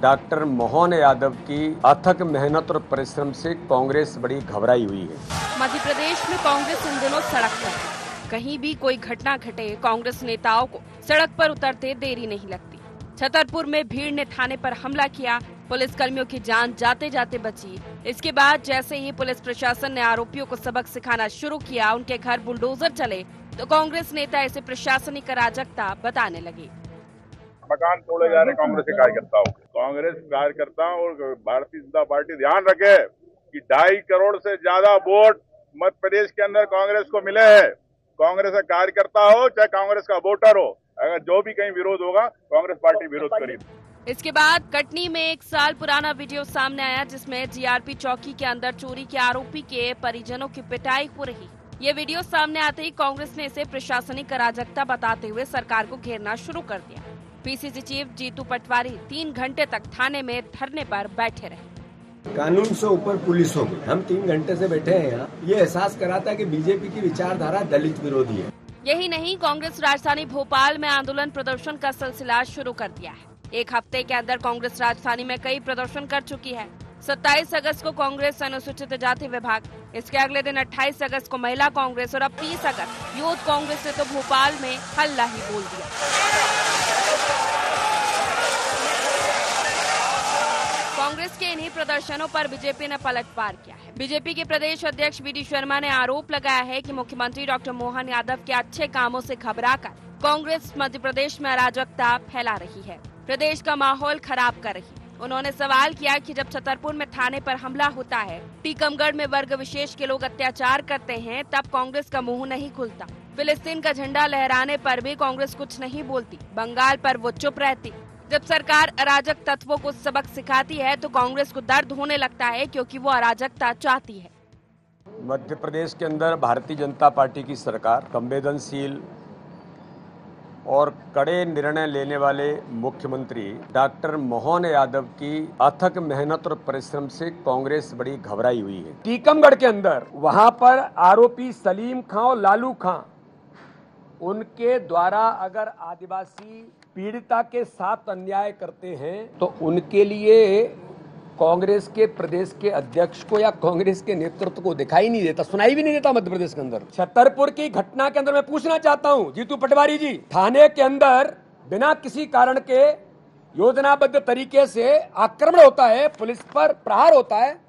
Doctor Mohan Yadav की अथक मेहनत और परिश्रम से कांग्रेस बड़ी घबराई हुई है। मध्य प्रदेश में कांग्रेस इन दिनों सड़क पर है। कहीं भी कोई घटना घटे, कांग्रेस नेताओं को सड़क पर उतरते देरी नहीं लगती। छतरपुर में भीड़ ने थाने पर हमला किया, पुलिस कर्मियों की जान जाते जाते बची। इसके बाद जैसे ही पुलिस प्रशासन ने आरोपियों को सबक सिखाना शुरू किया, उनके घर बुलडोजर चले, तो कांग्रेस नेता इसे प्रशासनिक अराजकता बताने लगे। मकान तोड़े जा रहे कांग्रेस के कार्यकर्ताओं के। कांग्रेस कार्यकर्ताओं और भारतीय जनता पार्टी ध्यान रखे कि 2.5 करोड़ से ज्यादा वोट मध्य प्रदेश के अंदर कांग्रेस को मिले हैं। कांग्रेस का कार्यकर्ता हो चाहे कांग्रेस का वोटर हो, अगर जो भी कहीं विरोध होगा कांग्रेस पार्टी विरोध करेगी। इसके बाद कटनी में 1 साल पुराना वीडियो सामने आया, जिसमें जीआरपी चौकी के अंदर चोरी के आरोपी के परिजनों की पिटाई हो रही। ये वीडियो सामने आते ही कांग्रेस ने इसे प्रशासनिक अराजकता बताते हुए सरकार को घेरना शुरू कर दिया। पीसीसी चीफ जीतू पटवारी 3 घंटे तक थाने में धरने पर बैठे रहे। कानून से ऊपर पुलिस हो गई। हम 3 घंटे से बैठे हैं यहाँ। ये एहसास कराता है कि बीजेपी की विचारधारा दलित विरोधी है। यही नहीं, कांग्रेस राजधानी भोपाल में आंदोलन प्रदर्शन का सिलसिला शुरू कर दिया है। 1 हफ्ते के अंदर कांग्रेस राजधानी में कई प्रदर्शन कर चुकी है। 27 अगस्त को कांग्रेस अनुसूचित जाति विभाग, इसके अगले दिन 28 अगस्त को महिला कांग्रेस और अब 30 अगस्त यूथ कांग्रेस ने तो भोपाल में हल्ला ही बोल दिया। कांग्रेस के इन्हीं प्रदर्शनों पर बीजेपी ने पलटवार किया है। बीजेपी के प्रदेश अध्यक्ष वी.डी. शर्मा ने आरोप लगाया है कि मुख्यमंत्री डॉक्टर मोहन यादव के अच्छे कामों से घबराकर कांग्रेस मध्य प्रदेश में अराजकता फैला रही है, प्रदेश का माहौल खराब कर रही है। उन्होंने सवाल किया कि जब छतरपुर में थाने पर हमला होता है, टीकमगढ़ में वर्ग विशेष के लोग अत्याचार करते हैं, तब कांग्रेस का मुंह नहीं खुलता। फिलिस्तीन का झंडा लहराने पर भी कांग्रेस कुछ नहीं बोलती, बंगाल पर वो चुप रहती। जब सरकार अराजक तत्वों को सबक सिखाती है तो कांग्रेस को दर्द होने लगता है, क्योंकि वो अराजकता चाहती है। मध्य प्रदेश के अंदर भारतीय जनता पार्टी की सरकार संवेदनशील और कड़े निर्णय लेने वाले मुख्यमंत्री डॉक्टर मोहन यादव की अथक मेहनत और परिश्रम से कांग्रेस बड़ी घबराई हुई है। टीकमगढ़ के अंदर वहां पर आरोपी सलीम खां और लालू खां, उनके द्वारा अगर आदिवासी पीड़िता के साथ अन्याय करते हैं तो उनके लिए कांग्रेस के प्रदेश के अध्यक्ष को या कांग्रेस के नेतृत्व को दिखाई नहीं देता, सुनाई भी नहीं देता। मध्य प्रदेश के अंदर छतरपुर की घटना के अंदर मैं पूछना चाहता हूं जीतू पटवारी जी, थाने के अंदर बिना किसी कारण के योजनाबद्ध तरीके से आक्रमण होता है, पुलिस पर प्रहार होता है,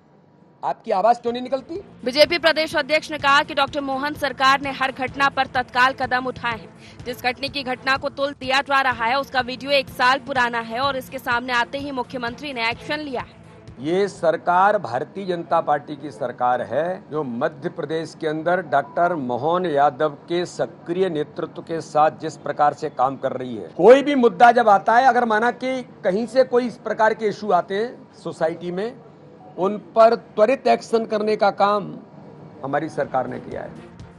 आपकी आवाज क्यों नहीं निकलती? बीजेपी प्रदेश अध्यक्ष ने कहा कि डॉक्टर मोहन सरकार ने हर घटना पर तत्काल कदम उठाए हैं। जिस घटना की घटना को तुल दिया जा रहा है उसका वीडियो 1 साल पुराना है और इसके सामने आते ही मुख्यमंत्री ने एक्शन लिया है। ये सरकार भारतीय जनता पार्टी की सरकार है, जो मध्य प्रदेश के अंदर डॉक्टर मोहन यादव के सक्रिय नेतृत्व के साथ जिस प्रकार से काम कर रही है। कोई भी मुद्दा जब आता है, अगर माना कि कहीं से कोई इस प्रकार के इशू आते हैं सोसाइटी में, उन पर त्वरित एक्शन करने का काम हमारी सरकार ने किया है।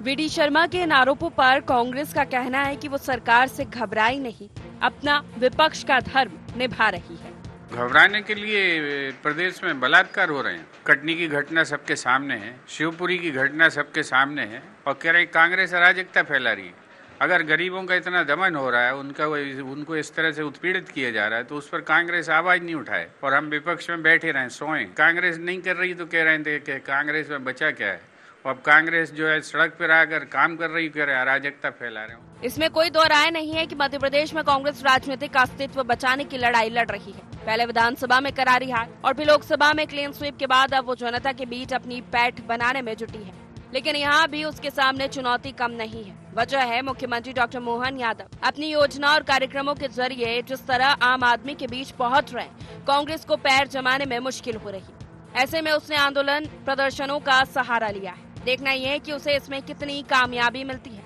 वी.डी. शर्मा के इन आरोपों पर कांग्रेस का कहना है कि वो सरकार से घबराई नहीं, अपना विपक्ष का धर्म निभा रही है। घबराने के लिए प्रदेश में बलात्कार हो रहे हैं, कटनी की घटना सबके सामने है, शिवपुरी की घटना सबके सामने है, और कह रहे हैं कांग्रेस अराजकता फैला रही है। अगर गरीबों का इतना दमन हो रहा है, उनको इस तरह से उत्पीड़ित किया जा रहा है, तो उस पर कांग्रेस आवाज नहीं उठाए और हम विपक्ष में बैठे रहें, सोएं। कांग्रेस नहीं कर रही तो कह रहे थे कि कांग्रेस में बचा क्या है। अब कांग्रेस जो है सड़क पर आकर काम कर रही, कह रहे अराजकता फैला रहे हो। इसमें कोई दो राय नहीं है कि मध्य प्रदेश में कांग्रेस राजनीतिक अस्तित्व बचाने की लड़ाई लड़ रही है। पहले विधानसभा में करारी हार और फिर लोकसभा में क्लीन स्वीप के बाद अब वो जनता के बीच अपनी पैठ बनाने में जुटी है। लेकिन यहाँ भी उसके सामने चुनौती कम नहीं है। वजह है मुख्यमंत्री डॉक्टर मोहन यादव अपनी योजना और कार्यक्रमों के जरिए जिस तरह आम आदमी के बीच पहुँच रहे, कांग्रेस को पैर जमाने में मुश्किल हो रही। ऐसे में उसने आंदोलन प्रदर्शनों का सहारा लिया है। देखना यह है कि उसे इसमें कितनी कामयाबी मिलती है।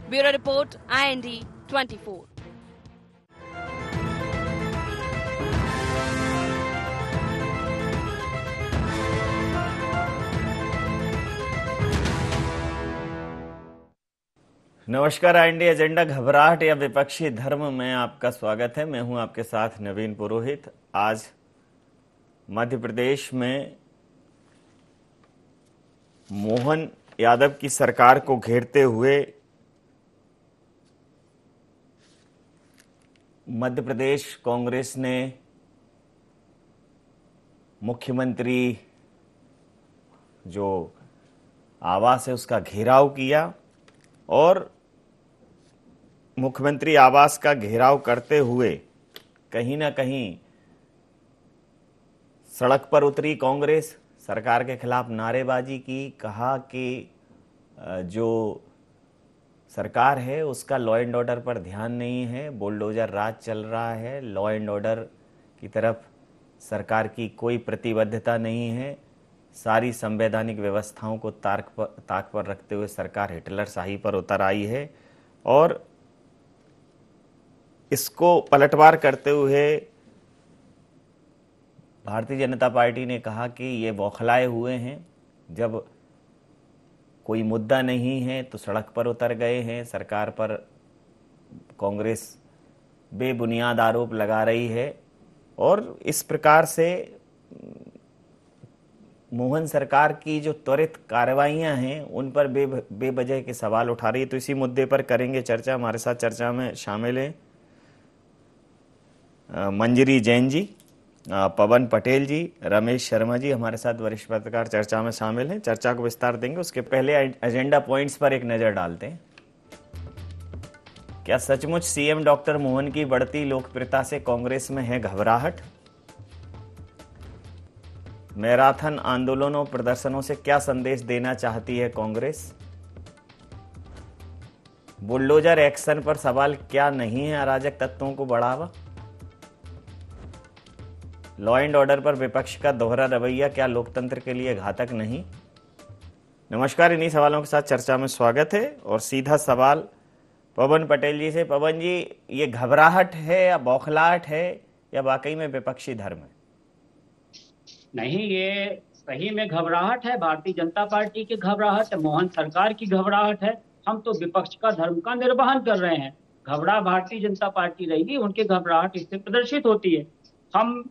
Bureau report, IND 24। नमस्कार, IND एजेंडा घबराहट या विपक्षी धर्म में आपका स्वागत है। मैं हूं आपके साथ नवीन पुरोहित। आज मध्य प्रदेश में मोहन यादव की सरकार को घेरते हुए मध्य प्रदेश कांग्रेस ने मुख्यमंत्री जो आवास है उसका घेराव किया और मुख्यमंत्री आवास का घेराव करते हुए कहीं ना कहीं सड़क पर उतरी कांग्रेस, सरकार के खिलाफ नारेबाजी की, कहा कि जो सरकार है उसका लॉ एंड ऑर्डर पर ध्यान नहीं है, बुलडोजर राज चल रहा है, लॉ एंड ऑर्डर की तरफ सरकार की कोई प्रतिबद्धता नहीं है, सारी संवैधानिक व्यवस्थाओं को ताक पर रखते हुए सरकार हिटलर शाही पर उतर आई है। और इसको पलटवार करते हुए भारतीय जनता पार्टी ने कहा कि ये बौखलाए हुए हैं, जब कोई मुद्दा नहीं है तो सड़क पर उतर गए हैं, सरकार पर कांग्रेस बेबुनियाद आरोप लगा रही है और इस प्रकार से मोहन सरकार की जो त्वरित कार्रवाइयां हैं उन पर बेवजह के सवाल उठा रही है। तो इसी मुद्दे पर करेंगे चर्चा। हमारे साथ चर्चा में शामिल हैं मंजरी जैन जी, पवन पटेल जी, रमेश शर्मा जी हमारे साथ वरिष्ठ पत्रकार चर्चा में शामिल हैं। चर्चा को विस्तार देंगे, उसके पहले एजेंडा पॉइंट्स पर एक नजर डालते हैं। क्या सचमुच सीएम डॉक्टर मोहन की बढ़ती लोकप्रियता से कांग्रेस में है घबराहट? मैराथन आंदोलनों प्रदर्शनों से क्या संदेश देना चाहती है कांग्रेस? बुलडोजर एक्शन पर सवाल क्या नहीं है अराजक तत्वों को बढ़ावा? लॉ एंड ऑर्डर पर विपक्ष का दोहरा रवैया क्या लोकतंत्र के लिए घातक नहीं? नमस्कार, इन्हीं सवालों के साथ चर्चा में स्वागत है और सीधा सवाल पवन पटेल जी से। पवन जी, ये घबराहट है या बौखलाहट है या वाकई में विपक्षी धर्म है? नहीं, ये सही में घबराहट है। भारतीय जनता पार्टी की घबराहट है, मोहन सरकार की घबराहट है। हम तो विपक्ष का धर्म का निर्वहन कर रहे हैं। घबरा भारतीय जनता पार्टी रहेगी, उनकी घबराहट इससे प्रदर्शित होती है। हम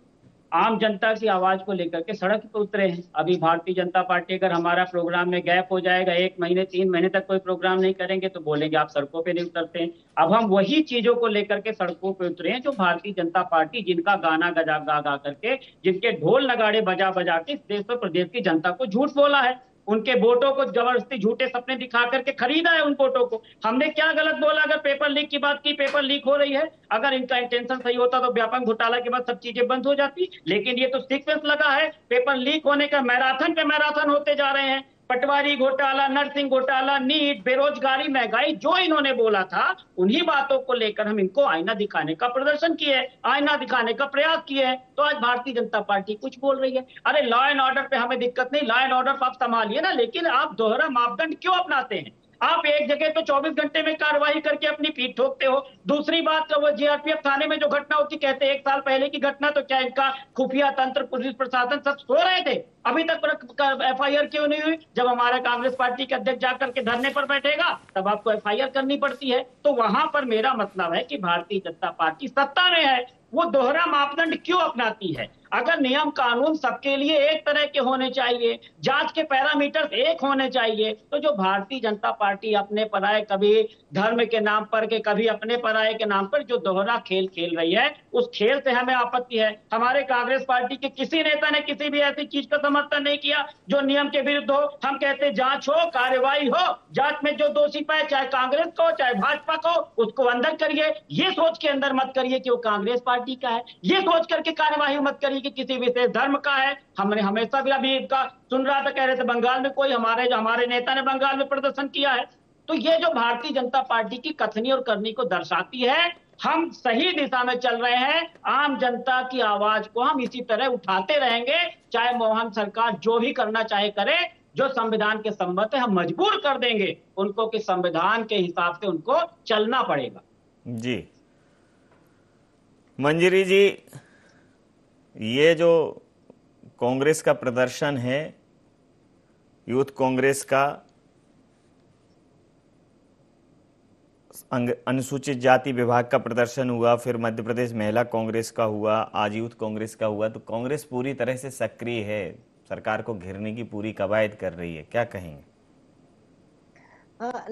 आम जनता की आवाज को लेकर के सड़क पर उतरे हैं। अभी भारतीय जनता पार्टी अगर हमारा प्रोग्राम में गैप हो जाएगा, 1 महीने 3 महीने तक कोई प्रोग्राम नहीं करेंगे तो बोलेंगे आप सड़कों पे नहीं उतरते हैं। अब हम वही चीजों को लेकर के सड़कों पे उतरे हैं जो भारतीय जनता पार्टी जिनका गाना गा गा करके, जिनके ढोल नगाड़े बजा बजा के इस देश और प्रदेश की जनता को झूठ बोला है, उनके वोटों को जबरदस्ती झूठे सपने दिखा करके खरीदा है उन वोटों को। हमने क्या गलत बोला? अगर पेपर लीक की बात की, पेपर लीक हो रही है, अगर इनका इंटेंशन सही होता तो व्यापक घोटाला के बाद सब चीजें बंद हो जाती। लेकिन ये तो सीक्वेंस लगा है, पेपर लीक होने का मैराथन पे मैराथन होते जा रहे हैं। पटवारी घोटाला, नर्सिंग घोटाला, नीट, बेरोजगारी, महंगाई, जो इन्होंने बोला था उन्हीं बातों को लेकर हम इनको आईना दिखाने का प्रदर्शन किए, आईना दिखाने का प्रयास किए हैं। तो आज भारतीय जनता पार्टी कुछ बोल रही है। अरे लॉ एंड ऑर्डर पे हमें दिक्कत नहीं, लॉ एंड ऑर्डर आप संभालिए ना, लेकिन आप दोहरा मापदंड क्यों अपनाते हैं? आप एक जगह तो 24 घंटे में कार्रवाई करके अपनी पीठ ठोकते हो। दूसरी बात, वो जीआरपीएफ थाने में जो घटना होती, कहते 1 साल पहले की घटना, तो क्या इनका खुफिया तंत्र, पुलिस प्रशासन सब सो रहे थे? अभी तक एफआईआर क्यों नहीं हुई? जब हमारा कांग्रेस पार्टी के अध्यक्ष जाकर के धरने पर बैठेगा तब आपको एफआईआर करनी पड़ती है। तो वहां पर मेरा मतलब है कि भारतीय जनता पार्टी सत्ता में है, वो दोहरा मापदंड क्यों अपनाती है? अगर नियम कानून सबके लिए एक तरह के होने चाहिए, जांच के पैरामीटर्स एक होने चाहिए, तो जो भारतीय जनता पार्टी अपने पराये, कभी धर्म के नाम पर के कभी अपने पराये के नाम पर जो दोहरा खेल खेल रही है, उस खेल से हमें आपत्ति है। हमारे कांग्रेस पार्टी के किसी नेता ने किसी भी ऐसी चीज का समर्थन नहीं किया जो नियम के विरुद्ध हो। हम कहते जांच हो, कार्रवाई हो, जांच में जो दोषी पाए, चाहे कांग्रेस को चाहे भाजपा को, उसको अंदर करिए। ये सोच के अंदर मत करिए कि वो कांग्रेस पार्टी का है, ये सोच करके कार्यवाही मत करिए कि किसी विशेष धर्म का है। हमने हमेशा भी अभी का सुन रहा था, कह रहे थे बंगाल में कोई हमारे नेता ने बंगाल में प्रदर्शन किया है। तो ये जो भारतीय जनता पार्टी की कथनी और करनी को दर्शाती है, हम सही दिशा में चल रहे हैं। आम जनता की आवाज को हम इसी तरह उठाते रहेंगे, चाहे मोहन सरकार जो भी करना चाहे करे। जो संविधान के सम्मत है हम मजबूर कर देंगे उनको कि संविधान के हिसाब से उनको चलना पड़ेगा। जी मंजरी जी, ये जो कांग्रेस का प्रदर्शन है, यूथ कांग्रेस का, अनुसूचित जाति विभाग का प्रदर्शन हुआ, फिर मध्य प्रदेश महिला कांग्रेस का हुआ, आज यूथ कांग्रेस का हुआ, तो कांग्रेस पूरी तरह से सक्रिय है, सरकार को घेरने की पूरी कवायद कर रही है, क्या कहेंगे?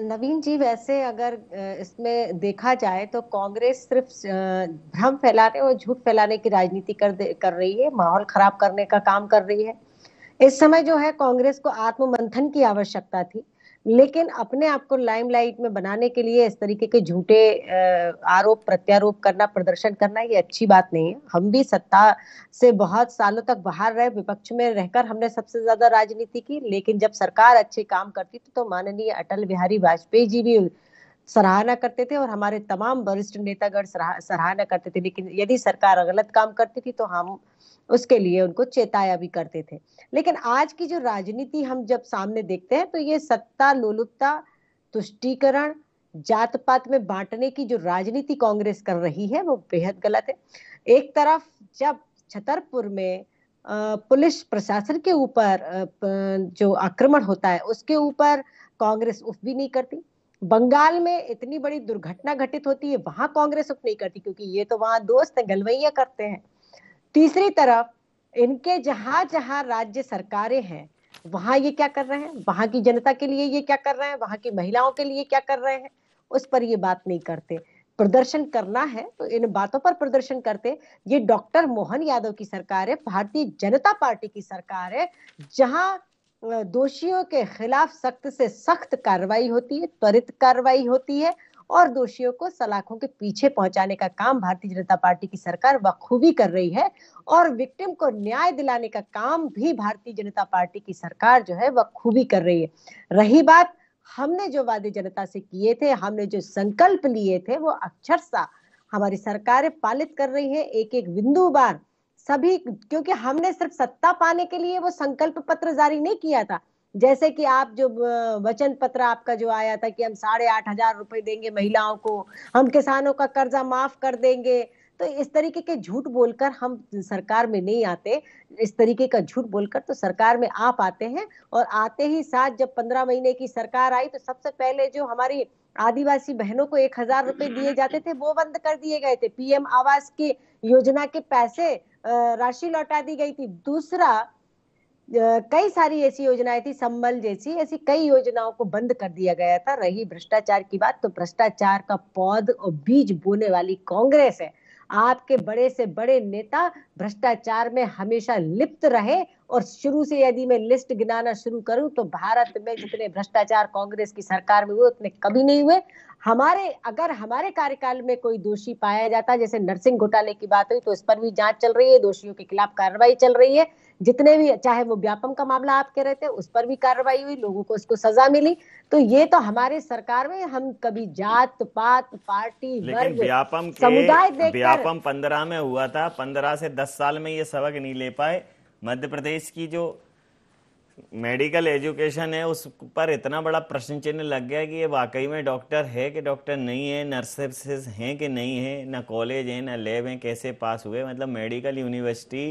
नवीन जी, वैसे अगर इसमें देखा जाए तो कांग्रेस सिर्फ भ्रम फैलाने और झूठ फैलाने की राजनीति कर रही है, माहौल खराब करने का काम कर रही है। इस समय जो है कांग्रेस को आत्ममंथन की आवश्यकता थी, लेकिन अपने आप को लाइमलाइट में बनाने के लिए इस तरीके के झूठे आरोप प्रत्यारोप करना, प्रदर्शन करना, ये अच्छी बात नहीं है। हम भी सत्ता से बहुत सालों तक बाहर रहे, विपक्ष में रहकर हमने सबसे ज्यादा राजनीति की, लेकिन जब सरकार अच्छे काम करती थी तो माननीय अटल बिहारी वाजपेयी जी भी सराहना करते थे और हमारे तमाम वरिष्ठ नेतागण सराहना करते थे। लेकिन यदि सरकार गलत काम करती थी तो हम उसके लिए उनको चेताया भी करते थे। लेकिन आज की जो राजनीति हम जब सामने देखते हैं तो ये सत्ता लोलुपता, तुष्टीकरण, जात पात में बांटने की जो राजनीति कांग्रेस कर रही है वो बेहद गलत है। एक तरफ जब छतरपुर में पुलिस प्रशासन के ऊपर जो आक्रमण होता है उसके ऊपर कांग्रेस उफ भी नहीं करती, बंगाल में इतनी बड़ी दुर्घटना घटित होती है वहां कांग्रेस उफ नहीं करती क्योंकि ये तो वहां दोस्त है, गलवैया करते हैं। तीसरी तरफ इनके जहां जहां राज्य सरकारें हैं वहां ये क्या कर रहे हैं, वहां की जनता के लिए ये क्या कर रहे हैं, वहां की महिलाओं के लिए क्या कर रहे हैं, उस पर ये बात नहीं करते। प्रदर्शन करना है तो इन बातों पर प्रदर्शन करते। ये डॉक्टर मोहन यादव की सरकार है, भारतीय जनता पार्टी की सरकार है, जहां दोषियों के खिलाफ सख्त से सख्त कार्रवाई होती है, त्वरित कार्रवाई होती है और दोषियों को सलाखों के पीछे पहुंचाने का काम भारतीय जनता पार्टी की सरकार बखूबी कर रही है और विक्टिम को न्याय दिलाने का काम भी भारतीय जनता पार्टी की सरकार जो है बखूबी कर रही है। रही बात हमने जो वादे जनता से किए थे, हमने जो संकल्प लिए थे, वो अक्षरशः हमारी सरकारें पालित कर रही है एक एक बिंदुवार सभी, क्योंकि हमने सिर्फ सत्ता पाने के लिए वो संकल्प पत्र जारी नहीं किया था। जैसे कि आप जो वचन पत्र आपका जो आया था कि हम 8,500 रुपए देंगे महिलाओं को, हम किसानों का कर्जा माफ कर देंगे, तो इस तरीके के झूठ बोलकर हम सरकार में नहीं आते। इस तरीके का झूठ बोलकर तो सरकार में आप आते हैं और आते ही साथ जब 15 महीने की सरकार आई तो सबसे पहले जो हमारी आदिवासी बहनों को 1,000 रुपए दिए जाते थे वो बंद कर दिए गए थे। पीएम आवास की योजना के पैसे राशि लौटा दी गई थी। दूसरा, कई सारी ऐसी योजनाएं थी, संबल जैसी, ऐसी कई योजनाओं को बंद कर दिया गया था। रही भ्रष्टाचार की बात, तो भ्रष्टाचार का पौध और बीज बोने वाली कांग्रेस है। आपके बड़े से बड़े नेता भ्रष्टाचार में हमेशा लिप्त रहे और शुरू से यदि मैं लिस्ट गिनाना शुरू करूं तो भारत में जितने भ्रष्टाचार कांग्रेस की सरकार में हुए उतने कभी नहीं हुए। अगर हमारे कार्यकाल में कोई दोषी पाया जाता, जैसे नरसिंह घोटाले की बात हुई, तो इस पर भी जांच चल रही है, दोषियों के खिलाफ कार्रवाई चल रही है। जितने भी, चाहे वो व्यापम का मामला आप कह रहे थे, उस पर भी कार्रवाई हुई, लोगों को उसको सजा मिली। तो ये तो हमारे सरकार में हम कभी जात पात, पार्टी, वर्ग, समुदाय देखकर, व्यापम 15 में हुआ था, 15 से 10 साल में ये सबक नहीं ले पाए। मध्य प्रदेश की जो मेडिकल एजुकेशन है उस पर इतना बड़ा प्रश्न चिन्ह लग गया कि ये वाकई में डॉक्टर है कि डॉक्टर नहीं है, नर्सेस हैं कि नहीं है, ना कॉलेज है ना लैब है, कैसे पास हुए। मतलब मेडिकल यूनिवर्सिटी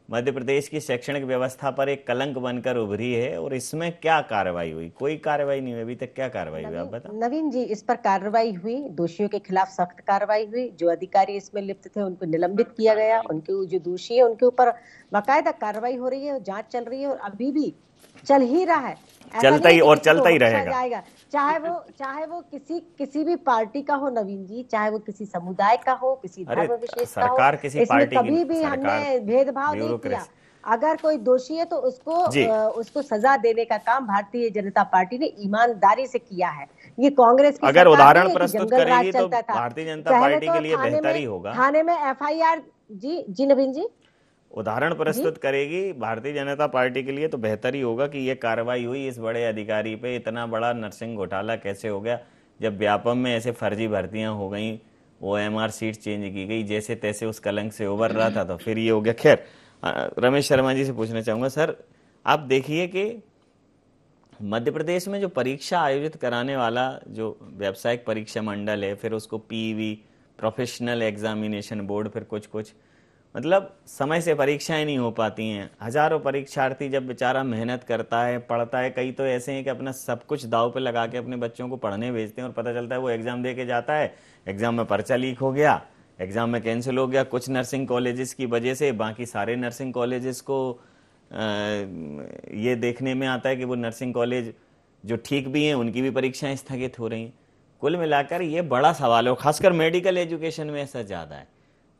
मध्य प्रदेश की शैक्षणिक व्यवस्था पर एक कलंक बनकर उभरी है। और इसमें क्या कार्रवाई हुई? कोई कार्रवाई नहीं हुई अभी तक। क्या कार्रवाई हुई आप बताओ। नवीन जी, इस पर कार्रवाई हुई, दोषियों के खिलाफ सख्त कार्रवाई हुई, जो अधिकारी इसमें लिप्त थे उनको निलंबित किया गया, उनके जो दोषी है उनके ऊपर बाकायदा कार्रवाई हो रही है, जांच चल रही है और अभी भी चल ही रहा है, चलता ही और चलता ही रहेगा। चाहे वो किसी भी पार्टी का हो नवीन जी, चाहे वो किसी समुदाय का हो, किसी धर्म विशेष का हो, इसमें कभी भी हमने भेदभाव नहीं किया। अगर कोई दोषी है तो उसको सजा देने का काम भारतीय जनता पार्टी ने ईमानदारी से किया है। ये कांग्रेस की अगर उदाहरण प्रस्तुत करेगी तो भारतीय जनता पार्टी के लिए बेहतर ही होगा। थाने में FIR, जी नवीन जी, उदाहरण प्रस्तुत करेगी भारतीय जनता पार्टी के लिए तो बेहतर ही होगा कि ये कार्रवाई हुई इस बड़े अधिकारी पे। इतना बड़ा नर्सिंग घोटाला कैसे हो गया? जब व्यापम में ऐसे फर्जी भर्तियां हो गई, OMR सीट चेंज की गई, जैसे तैसे उस कलंक से उबर रहा था तो फिर ये हो गया। खैर, रमेश शर्मा जी से पूछना चाहूंगा, सर आप देखिए कि मध्य प्रदेश में जो परीक्षा आयोजित कराने वाला जो व्यावसायिक परीक्षा मंडल है, फिर उसको PEV प्रोफेशनल एग्जामिनेशन बोर्ड, फिर कुछ मतलब समय से परीक्षाएं नहीं हो पाती हैं। हजारों परीक्षार्थी जब बेचारा मेहनत करता है, पढ़ता है, कई तो ऐसे हैं कि अपना सब कुछ दाव पे लगा के अपने बच्चों को पढ़ने भेजते हैं और पता चलता है वो एग्जाम दे के जाता है, एग्जाम में पर्चा लीक हो गया, एग्जाम में कैंसिल हो गया कुछ नर्सिंग कॉलेजेस की वजह से। बाकी सारे नर्सिंग कॉलेजेस को ये देखने में आता है कि वो नर्सिंग कॉलेज जो ठीक भी हैं उनकी भी परीक्षाएं स्थगित हो रही हैं। कुल मिलाकर ये बड़ा सवाल है, खासकर मेडिकल एजुकेशन में ऐसा ज़्यादा है।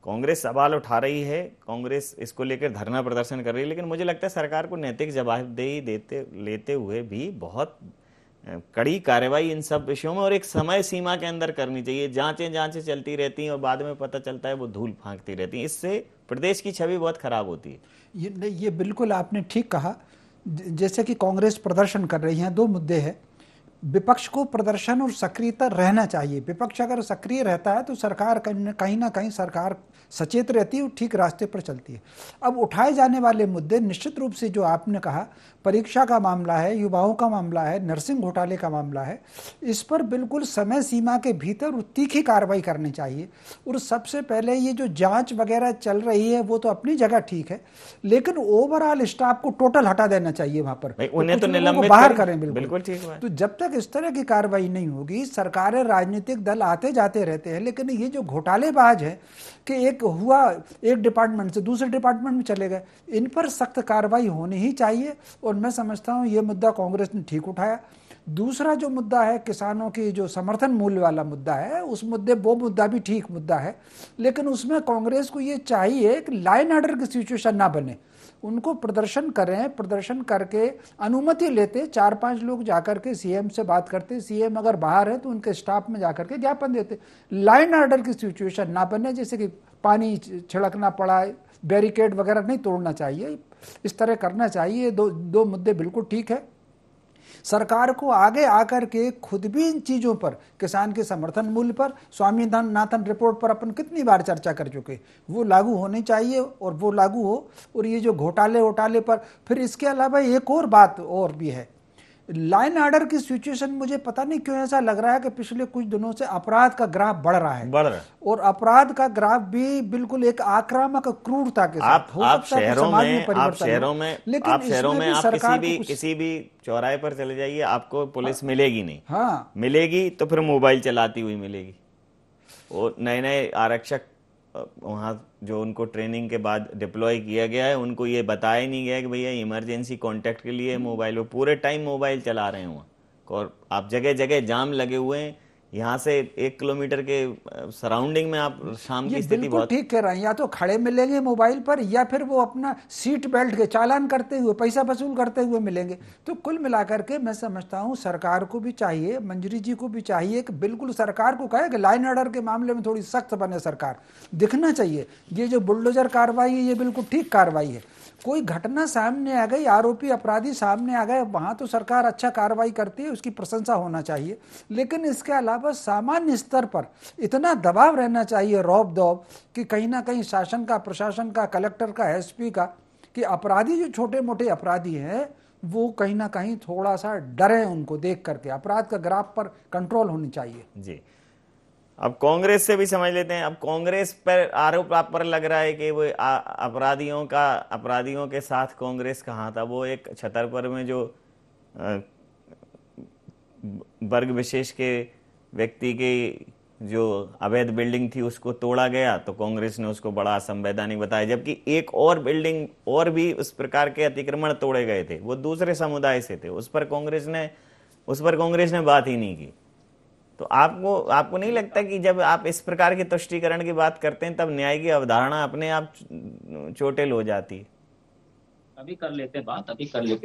कांग्रेस सवाल उठा रही है, कांग्रेस इसको लेकर धरना प्रदर्शन कर रही है, लेकिन मुझे लगता है सरकार को नैतिक जवाबदेही लेते हुए भी बहुत कड़ी कार्रवाई इन सब विषयों में और एक समय सीमा के अंदर करनी चाहिए। जांचें चलती रहती हैं और बाद में पता चलता है वो धूल फांकती रहती हैं, इससे प्रदेश की छवि बहुत खराब होती है। ये बिल्कुल आपने ठीक कहा। जैसे कि कांग्रेस प्रदर्शन कर रही है, दो मुद्दे हैं। विपक्ष को प्रदर्शन और सक्रियता रहना चाहिए। विपक्ष अगर सक्रिय रहता है तो सरकार कहीं ना कहीं सरकार सचेत रहती है और ठीक रास्ते पर चलती है। अब उठाए जाने वाले मुद्दे निश्चित रूप से जो आपने कहा, परीक्षा का मामला है, युवाओं का मामला है, नर्सिंग घोटाले का मामला है, इस पर बिल्कुल समय सीमा के भीतर तीखी कार्रवाई करनी चाहिए। और सबसे पहले ये जो जांच वगैरह चल रही है वो तो अपनी जगह ठीक है, लेकिन ओवरऑल स्टाफ को टोटल हटा देना चाहिए वहां पर, उन्हें तो निलंबित बाहर करें। बिल्कुल ठीक है। तो जब तक इस तरह की कार्रवाई नहीं होगी, सरकारें राजनीतिक दल आते जाते रहते हैं, लेकिन ये जो घोटालेबाज है कि एक हुआ एक डिपार्टमेंट से दूसरे डिपार्टमेंट में चले गए, इन पर सख्त कार्रवाई होनी ही चाहिए। और मैं समझता हूं ये मुद्दा कांग्रेस ने ठीक उठाया। दूसरा जो मुद्दा है किसानों की जो समर्थन मूल्य वाला मुद्दा है, उस मुद्दे वो मुद्दा भी ठीक मुद्दा है, लेकिन उसमें कांग्रेस को ये चाहिए कि लाइन ऑर्डर की सिचुएशन ना बने। उनको प्रदर्शन करें, प्रदर्शन करके अनुमति लेते, 4-5 लोग जाकर के सीएम से बात करते, सीएम अगर बाहर है तो उनके स्टाफ में जाकर के ज्ञापन देते। लाइन ऑर्डर की सिचुएशन ना बने, जैसे कि पानी छिड़कना पड़ा, बैरिकेड वगैरह नहीं तोड़ना चाहिए, इस तरह करना चाहिए। दो मुद्दे बिल्कुल ठीक है। सरकार को आगे आकर के खुद भी इन चीजों पर, किसान के समर्थन मूल्य पर, स्वामीनाथन रिपोर्ट पर अपन कितनी बार चर्चा कर चुके, वो लागू होनी चाहिए और वो लागू हो। और ये जो घोटाले पर, फिर इसके अलावा एक और बात और भी है, लाइन ऑर्डर की सिचुएशन मुझे पता नहीं क्यों ऐसा लग रहा है कि पिछले कुछ दिनों से अपराध का ग्राफ बढ़ रहा है और अपराध का ग्राफ भी बिल्कुल एक आक्रामक क्रूरता के साथ। आप शहरों में आप किसी भी चौराहे पर चले जाइए, आपको पुलिस मिलेगी नहीं। हाँ, मिलेगी तो फिर मोबाइल चलाती हुई मिलेगी। और नए आरक्षक वहाँ जो उनको ट्रेनिंग के बाद डिप्लॉय किया गया है, उनको ये बताया नहीं गया कि भैया इमरजेंसी कांटेक्ट के लिए मोबाइल, वो पूरे टाइम मोबाइल चला रहे हैं। और आप जगह जगह जाम लगे हुए हैं, यहाँ से 1 किलोमीटर के सराउंडिंग में आप शाम की स्थिति बहुत ठीक कह रहे हैं। या तो खड़े मिलेंगे मोबाइल पर, या फिर वो अपना सीट बेल्ट के चालान करते हुए, पैसा वसूल करते हुए मिलेंगे। तो कुल मिलाकर के मैं समझता हूँ सरकार को भी चाहिए, मंजरी जी को भी चाहिए कि बिल्कुल सरकार को कहे कि लाइन ऑर्डर के मामले में थोड़ी सख्त बने। सरकार दिखना चाहिए ये जो बुलडोजर कार्रवाई है ये बिल्कुल ठीक कार्रवाई है। कोई घटना सामने आ गई, आरोपी अपराधी सामने आ गए, वहां तो सरकार अच्छा कार्रवाई करती है, उसकी प्रशंसा होना चाहिए। लेकिन इसके अलावा सामान्य स्तर पर इतना दबाव रहना चाहिए, रौब दौब, कि कहीं ना कहीं शासन का, प्रशासन का, कलेक्टर का, एसपी का, कि अपराधी जो छोटे मोटे अपराधी हैं वो कहीं ना कहीं थोड़ा सा डरे उनको देख करके। अपराध का ग्राफ पर कंट्रोल होनी चाहिए। जी, अब कांग्रेस से भी समझ लेते हैं। अब कांग्रेस पर आरोप आप पर लग रहा है कि वो अपराधियों के साथ कांग्रेस कहाँ था। वो एक छतरपुर में जो वर्ग विशेष के व्यक्ति की जो अवैध बिल्डिंग थी उसको तोड़ा गया तो कांग्रेस ने उसको बड़ा असंवैधानिक बताया, जबकि एक और बिल्डिंग और भी उस प्रकार के अतिक्रमण तोड़े गए थे, वो दूसरे समुदाय से थे, उस पर कांग्रेस ने बात ही नहीं की। तो आपको नहीं लगता कि जब आप इस प्रकार के तुष्टीकरण की बात करते हैं तब न्याय की अवधारणा अपने आप चोटिल हो जाती है? अभी कर लेते।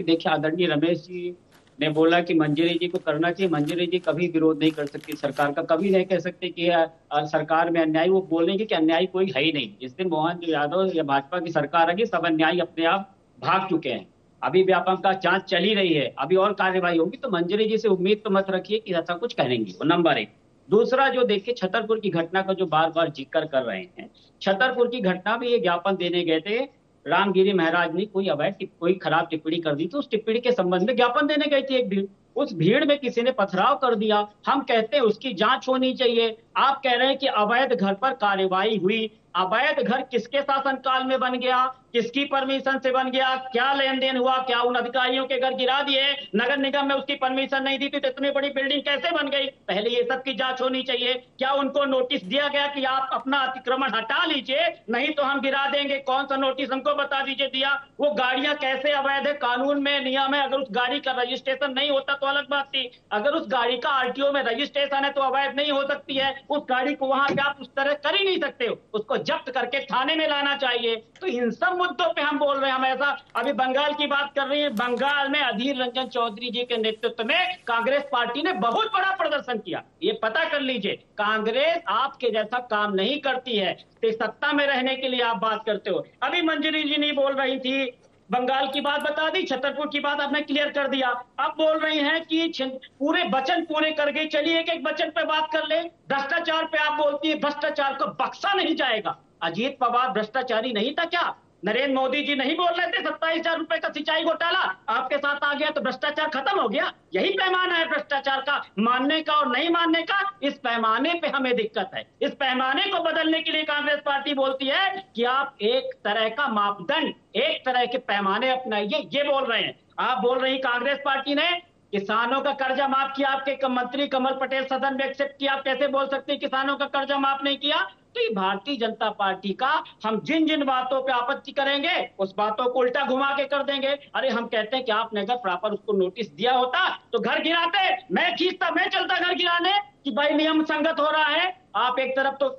देखिए, आदरणीय रमेश जी ने बोला कि मंजरी जी को करना चाहिए। मंजरी जी कभी विरोध नहीं कर सकती सरकार का, कभी नहीं कह सकते कि सरकार में अन्याय। वो बोलेंगे कि अन्याय कोई है ही नहीं। जिस दिन मोहन यादव या भाजपा की सरकार आई, सब अन्याय अपने आप भाग चुके हैं। अभी व्यापक का जांच चल ही रही है, अभी और कार्रवाई होगी। तो मंजरी जी से उम्मीद तो मत रखिए कि ऐसा कुछ कहेंगे। वो नंबर 1। दूसरा, जो देखिए छतरपुर की घटना का जो बार बार जिक्र कर रहे हैं, छतरपुर की घटना में ये ज्ञापन देने गए थे, रामगिरी महाराज ने कोई खराब टिप्पणी कर दी, तो उस टिप्पणी के संबंध में ज्ञापन देने गई थी एक भीड़। उस भीड़ में किसी ने पथराव कर दिया। हम कहते हैं उसकी जांच होनी चाहिए। आप कह रहे हैं कि अवैध घर पर कार्रवाई हुई। अवैध घर किसके शासनकाल में बन गया, किसकी परमिशन से बन गया, क्या लेन देन हुआ, क्या उन अधिकारियों के घर गिरा दिए, नगर निगम में उसकी परमिशन नहीं दी थी तो इतनी बड़ी बिल्डिंग कैसे बन गई? पहले ये सब की जांच होनी चाहिए। क्या उनको नोटिस दिया गया कि आप अपना अतिक्रमण हटा लीजिए, नहीं तो हम गिरा देंगे? कौन सा नोटिस हमको बता दीजिए दिया? वो गाड़ियां कैसे अवैध है? कानून में नियम है, अगर उस गाड़ी का रजिस्ट्रेशन नहीं होता तो तो अलग बात थी। अगर उस गाड़ी का आरटीओ में रजिस्ट्रेशन है तो अवैध नहीं हो सकती है। उस गाड़ी को वहां पे आप उस तरह कर ही नहीं सकते हो, उसको जब्त करके थाने में लाना चाहिए। तो इन सब मुद्दों पे हम बोल रहे हैं। हम ऐसा अभी बंगाल की बात कर रही है, बंगाल में अधीर रंजन चौधरी जी के नेतृत्व में कांग्रेस पार्टी ने बहुत बड़ा प्रदर्शन किया। ये पता कर लीजिए, कांग्रेस आपके जैसा काम नहीं करती है। सत्ता में रहने के लिए आप बात करते हो। अभी मंजरी जी नहीं बोल रही थी, बंगाल की बात बता दी, छतरपुर की बात आपने क्लियर कर दिया। अब बोल रही हैं कि पूरे वचन पूरे कर गई। चलिए एक एक वचन पे बात कर ले। भ्रष्टाचार पे आप बोलती है भ्रष्टाचार को बख्शा नहीं जाएगा। अजीत पवार भ्रष्टाचारी नहीं था क्या? नरेंद्र मोदी जी नहीं बोल रहे थे 27,000 रुपए का सिंचाई घोटाला आपके साथ आ गया तो भ्रष्टाचार खत्म हो गया? यही पैमाना है भ्रष्टाचार का, मानने का और नहीं मानने का। इस पैमाने पे हमें दिक्कत है। इस पैमाने को बदलने के लिए कांग्रेस पार्टी बोलती है कि आप एक तरह का मापदंड, एक तरह के पैमाने अपनाइए, ये बोल रहे हैं। आप बोल रही कांग्रेस पार्टी ने किसानों का कर्जा माफ किया, आपके मंत्री कमल पटेल सदन में एक्सेप्ट किया। आप कैसे बोल सकते हैं किसानों का कर्जा माफ नहीं किया? तो ये भारतीय जनता पार्टी का, हम जिन जिन बातों पे आपत्ति करेंगे उस बातों को उल्टा घुमा के कर देंगे। अरे हम कहते हैं कि आपने अगर प्रॉपर उसको नोटिस दिया होता तो घर गिराते, मैं खींचता, मैं चलता घर गिराने कि भाई नियम संगत हो रहा है। आप एक तरफ तो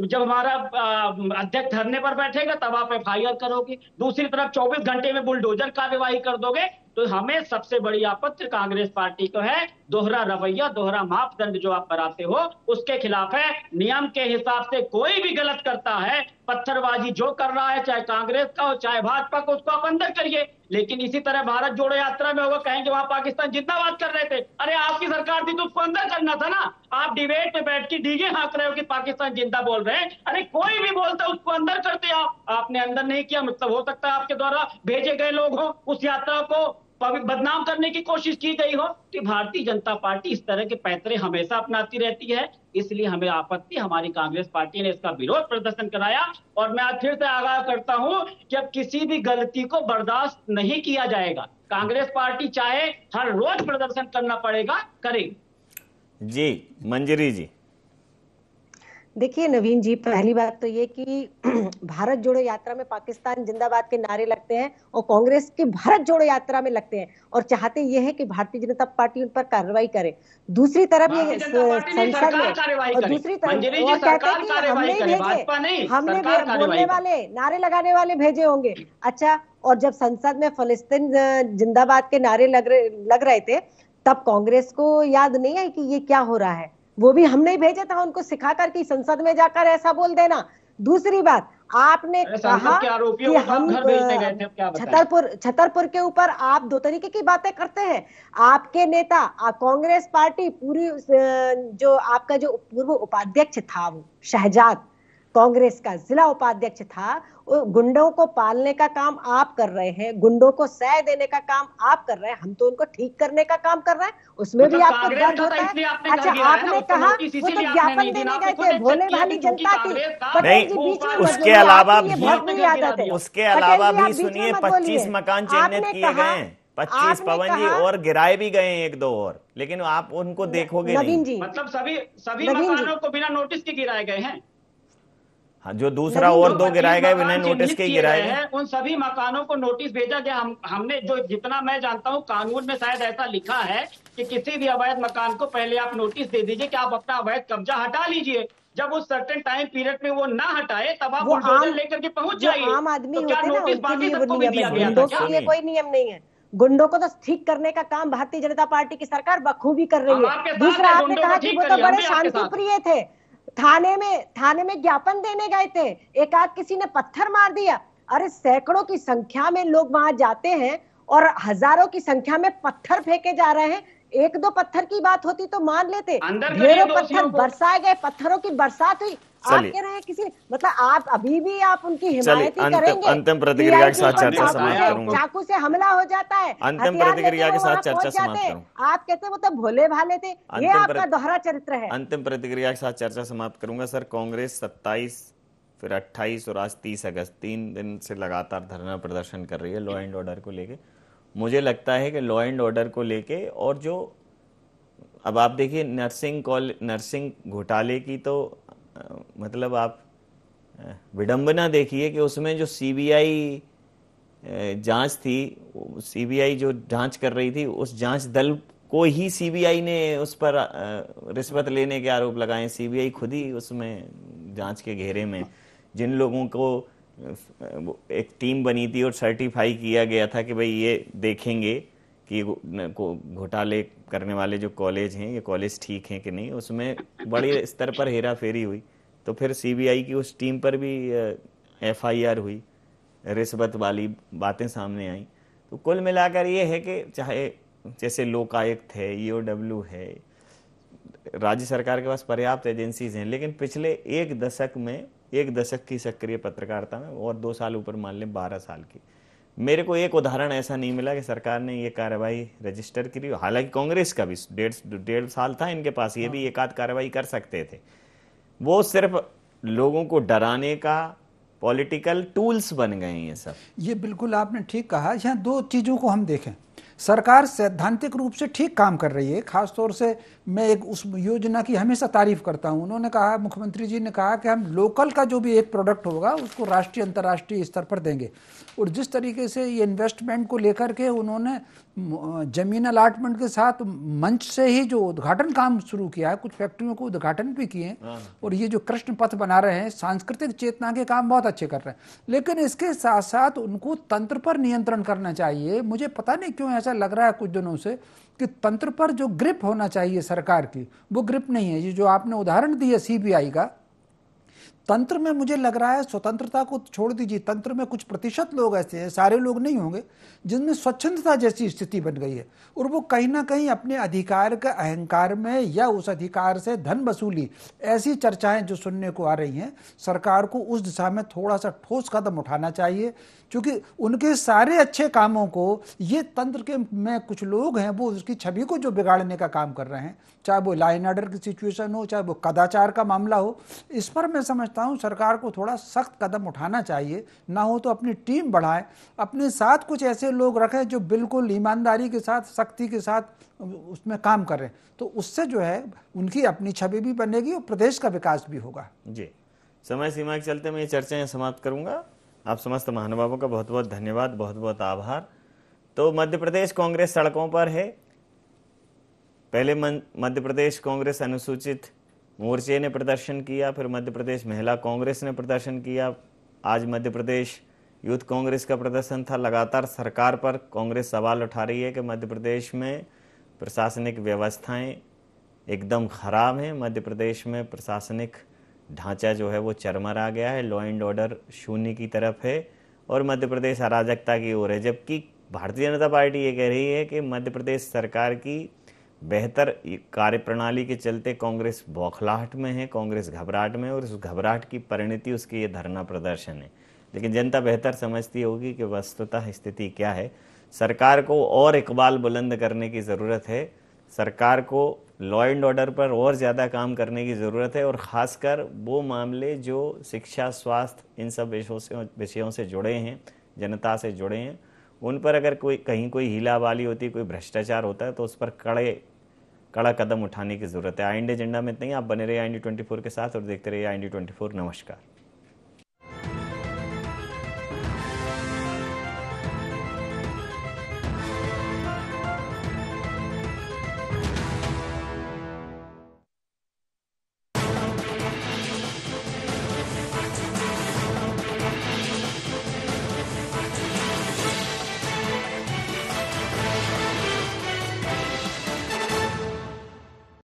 जब हमारा अध्यक्ष धरने पर बैठेगा तब आप एफआईआर करोगे, दूसरी तरफ 24 घंटे में बुलडोजर कार्यवाही कर दोगे। तो हमें सबसे बड़ी आपत्ति कांग्रेस पार्टी को है, दोहरा रवैया, दोहरा मापदंड जो आप बनाते हो उसके खिलाफ है। नियम के हिसाब से कोई भी गलत करता है, पत्थरबाजी जो कर रहा है, चाहे कांग्रेस का हो चाहे भाजपा को, उसको आप अंदर करिए। लेकिन इसी तरह भारत जोड़ो यात्रा में होगा, कहेंगे वहां पाकिस्तान जिंदाबाद कर रहे थे। अरे आपकी सरकार थी तो उसको अंदर करना था ना। आप डिबेट में बैठ के डीजे हाँक रहे हो कि पाकिस्तान जिंदा बोल रहे हैं। अरे कोई भी बोलता उसको अंदर करते आपने अंदर नहीं किया। मतलब हो सकता है आपके द्वारा भेजे गए लोग हो, उस यात्रा को बदनाम करने की कोशिश की गई हो। तो भारतीय जनता पार्टी इस तरह के पैतरे हमेशा अपनाती रहती है, इसलिए हमें आपत्ति, हमारी कांग्रेस पार्टी ने इसका विरोध प्रदर्शन कराया। और मैं आज फिर से आगाह करता हूं कि अब किसी भी गलती को बर्दाश्त नहीं किया जाएगा। कांग्रेस पार्टी चाहे हर रोज प्रदर्शन करना पड़ेगा, करेगी। जी मंजरी जी। देखिए नवीन जी, पहली बात तो ये कि भारत जोड़ो यात्रा में पाकिस्तान जिंदाबाद के नारे लगते हैं और कांग्रेस की भारत जोड़ो यात्रा में लगते हैं और चाहते ये है कि भारतीय जनता पार्टी उन पर कार्रवाई करे। दूसरी तरफ ये संसद में और दूसरी तरफ और कहते हैं कि हमने भेजे, हमने बोलने वाले, नारे लगाने वाले भेजे होंगे। अच्छा, और जब संसद में फलस्तीन जिंदाबाद के नारे लग रहे थे तब कांग्रेस को याद नहीं है कि ये क्या हो रहा है? वो भी हमने ही भेजा था उनको सिखाकर कि संसद में जाकर ऐसा बोल देना। दूसरी बात, आपने कहा कि हम छतरपुर के ऊपर आप दो तरीके की बातें करते हैं। आपके नेता, कांग्रेस पार्टी पूरी, जो आपका जो पूर्व उपाध्यक्ष था वो शहजाद, कांग्रेस का जिला उपाध्यक्ष था, गुंडों को पालने का काम आप कर रहे हैं, गुंडों को सह देने का काम आप कर रहे हैं। हम तो उनको ठीक करने का काम कर रहे हैं, उसमें भी आपको दर्द होता है। अच्छा, आपने कहा वो तो ज्ञापन देने गए थे भोले भाली जनता की, पटेल जी बीच में उसके अलावा भी सुनिए 25 मकान चिन्हित किए गए हैं, 25 पवन जी, और गिराए भी गए हैं 1-2 और, लेकिन आप उनको देखोगे नहीं। मतलब सभी मकानों को बिना नोटिस के गिराए गए हैं। हाँ, जो दूसरा और 2 गिराए गए बिना नोटिस के गिराए गए, उन सभी मकानों को नोटिस भेजा गया। हमने जो जितना मैं जानता हूँ कानून में शायद ऐसा लिखा है कि किसी भी अवैध मकान को पहले आप नोटिस दे दीजिए कि आप अपना अवैध कब्जा हटा लीजिए। जब उस सर्टेन टाइम पीरियड में वो ना हटाए तब आप बुलडोजर लेकर के पहुंच जाइए। आम आदमी होते हैं ना, उनके लिए वो नियम है, कोई नियम नहीं है। गुंडों को तो ठीक करने का काम भारतीय जनता पार्टी की सरकार बखूबी कर रही है। दूसरा, आपने कहा कि वो तो बड़े शांति प्रिय थे, थाने में ज्ञापन देने गए थे, एक आध किसी ने पत्थर मार दिया। अरे सैकड़ों की संख्या में लोग वहां जाते हैं और हजारों की संख्या में पत्थर फेंके जा रहे हैं। 1-2 पत्थर की बात होती तो मान लेते, ढेरों पत्थर बरसाए गए, पत्थरों की बरसात हुई। आप कह रहे हैं किसी, मतलब आप अभी भी आप उनकी हिमायत ही करेंगे? अंतिम प्रतिक्रिया के साथ चर्चा समाप्त करूंगा। चाकू से हमला हो जाता है, अंतिम प्रतिक्रिया के साथ चर्चा समाप्त करूंगा। आप कहते हैं वो तो भोले भाले थे, ये आपका दोहरा चरित्र है। अंतिम प्रतिक्रिया के साथ चर्चा समाप्त करूंगा। सर, कांग्रेस 27, फिर 28 और आज 30 अगस्त 3 दिन से लगातार धरना प्रदर्शन कर रही है लॉ एंड ऑर्डर को लेके। मुझे लगता है कि लॉ एंड ऑर्डर को लेके, और जो अब आप देखिए नर्सिंग घोटाले की तो मतलब आप विडंबना देखिए कि उसमें जो सीबीआई जांच थी, सीबीआई जो जांच कर रही थी, उस जांच दल कोई ही सीबीआई ने उस पर रिश्वत लेने के आरोप लगाए। सीबीआई खुद ही उसमें जांच के घेरे में, जिन लोगों को एक टीम बनी थी और सर्टिफाई किया गया था कि भाई ये देखेंगे कि घोटाले करने वाले जो कॉलेज हैं ये कॉलेज ठीक हैं कि नहीं, उसमें बड़े स्तर पर हेरा फेरी हुई। तो फिर सीबीआई की उस टीम पर भी एफआईआर हुई, रिश्वत वाली बातें सामने आई। तो कुल मिलाकर ये है कि चाहे जैसे लोकायुक्त है, ईओडब्ल्यू है, राज्य सरकार के पास पर्याप्त एजेंसीज हैं, लेकिन पिछले एक दशक की सक्रिय पत्रकारिता में और 2 साल ऊपर मान लें 12 साल की, मेरे को एक उदाहरण ऐसा नहीं मिला कि सरकार ने ये कार्रवाई रजिस्टर की। हालांकि कांग्रेस का भी 1.5 साल था इनके पास, ये भी एक आध कार्रवाई कर सकते थे। वो सिर्फ लोगों को डराने का पॉलिटिकल टूल्स बन गए हैं ये सब। ये बिल्कुल आपने ठीक कहा। यहाँ 2 चीज़ों को हम देखें। सरकार सैद्धांतिक रूप से ठीक काम कर रही है। खासतौर से मैं एक उस योजना की हमेशा तारीफ करता हूं। उन्होंने कहा, मुख्यमंत्री जी ने कहा कि हम लोकल का जो भी एक प्रोडक्ट होगा उसको राष्ट्रीय अंतर्राष्ट्रीय स्तर पर देंगे। और जिस तरीके से ये इन्वेस्टमेंट को लेकर के उन्होंने जमीन अलाटमेंट के साथ मंच से ही जो उद्घाटन काम शुरू किया है, कुछ फैक्ट्रियों को उद्घाटन भी किए हैं, और ये जो कृष्ण पथ बना रहे हैं, सांस्कृतिक चेतना के काम बहुत अच्छे कर रहे हैं। लेकिन इसके साथ साथ उनको तंत्र पर नियंत्रण करना चाहिए। मुझे पता नहीं क्यों ऐसा लग रहा है कुछ दिनों से कि तंत्र पर जो ग्रिप होना चाहिए सरकार की, वो ग्रिप नहीं है। ये जो आपने उदाहरण दिया सीबीआई का, तंत्र में मुझे लग रहा है स्वतंत्रता को छोड़ दीजिए, तंत्र में कुछ प्रतिशत लोग ऐसे हैं, सारे लोग नहीं होंगे, जिनमें स्वच्छंदता जैसी स्थिति बन गई है, और वो कहीं ना कहीं अपने अधिकार के अहंकार में या उस अधिकार से धन वसूली, ऐसी चर्चाएं जो सुनने को आ रही हैं। सरकार को उस दिशा में थोड़ा सा ठोस कदम उठाना चाहिए, क्योंकि उनके सारे अच्छे कामों को ये तंत्र के में कुछ लोग हैं वो उसकी छवि को जो बिगाड़ने का काम कर रहे हैं, चाहे वो लॉ एंड ऑर्डर की सिचुएशन हो, चाहे वो कदाचार का मामला हो। इस पर मैं समझता हूं सरकार को थोड़ा सख्त कदम उठाना चाहिए। ना हो तो अपनी टीम बढ़ाएं, अपने साथ कुछ ऐसे लोग रखें जो बिल्कुल ईमानदारी के साथ, सख्ती के साथ उसमें काम करें, तो उससे जो है उनकी अपनी छवि भी बनेगी और प्रदेश का विकास भी होगा। जी, समय सीमा के चलते मैं ये चर्चा समाप्त करूंगा। आप समस्त महानुभावों का बहुत बहुत धन्यवाद, बहुत बहुत आभार। तो मध्य प्रदेश कांग्रेस सड़कों पर है। पहले मध्य प्रदेश कांग्रेस अनुसूचित मोर्चे ने प्रदर्शन किया, फिर मध्य प्रदेश महिला कांग्रेस ने प्रदर्शन किया, आज मध्य प्रदेश यूथ कांग्रेस का प्रदर्शन था। लगातार सरकार पर कांग्रेस सवाल उठा रही है कि मध्य प्रदेश में प्रशासनिक व्यवस्थाएं एकदम खराब हैं, मध्य प्रदेश में प्रशासनिक ढांचा जो है वो चरमरा गया है, लॉ एंड ऑर्डर शून्य की तरफ है और मध्य प्रदेश अराजकता की ओर है। जबकि भारतीय जनता पार्टी ये कह रही है कि मध्य प्रदेश सरकार की बेहतर कार्यप्रणाली के चलते कांग्रेस बौखलाहट में है, कांग्रेस घबराहट में, और उस घबराहट की परिणति उसके ये धरना प्रदर्शन है। लेकिन जनता बेहतर समझती होगी कि वस्तुतः स्थिति क्या है। सरकार को और इकबाल बुलंद करने की ज़रूरत है, सरकार को लॉ एंड ऑर्डर पर और ज़्यादा काम करने की ज़रूरत है, और ख़ासकर वो मामले जो शिक्षा, स्वास्थ्य, इन सब विषयों से जुड़े हैं, जनता से जुड़े हैं, उन पर अगर कहीं कोई हीलावाली होती है, कोई भ्रष्टाचार होता है, तो उस पर कड़ा कदम उठाने की ज़रूरत है। आई इंडिया एजेंडा में इतना ही। आप बने रहिए आई इंडिया 24 के साथ और देखते रहिए आई इंडिया 24। नमस्कार।